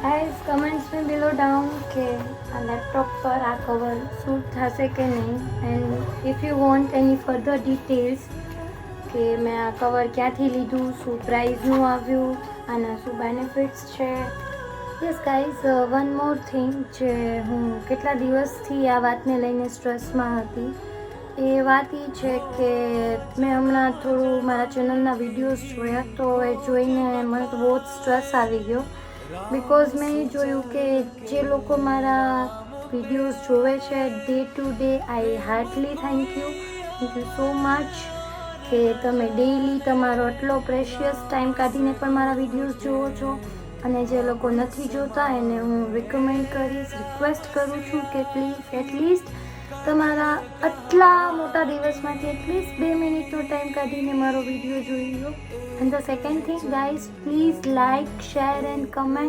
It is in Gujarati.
गाइस कमेंट्स में बिलो डाउन के આ લેપટોપ પર આ કવર શૂટ થશે કે નહીં and if you want any further details કે મેં આ કવર ક્યાંથી લીધું, શું પ્રાઇઝનું આવ્યું, આના શું બેનિફિટ્સ છે. Yes guys, one more thing જે હું કેટલા દિવસથી આ વાતને લઈને સ્ટ્રેસમાં હતી એ વાત એ છે કે મેં હમણાં થોડું મારા ચેનલના વિડીયોઝ જોયા તો એ જોઈને મને તો બહુ જ સ્ટ્રેસ આવી ગયો. બિકોઝ મેં એ જોયું કે જે લોકો મારા વિડીયોઝ જોવે છે day to day, I heartily thank you so much કે તમે ડેઈલી તમારો આટલો પ્રેશિયસ ટાઈમ કાઢીને પણ મારા વિડીયોઝ જુઓ છો. અને જે લોકો નથી જોતા એને હું રિકમેન્ડ કરીશ, રિક્વેસ્ટ કરું છું કે પ્લીઝ એટલીસ્ટ તમારા આટલા મોટા દિવસમાંથી એટલીસ્ટ 2 મિનિટનો ટાઈમ કાઢીને મારો વિડીયો જોઈ લો. And the second thing guys, please like, share and comment.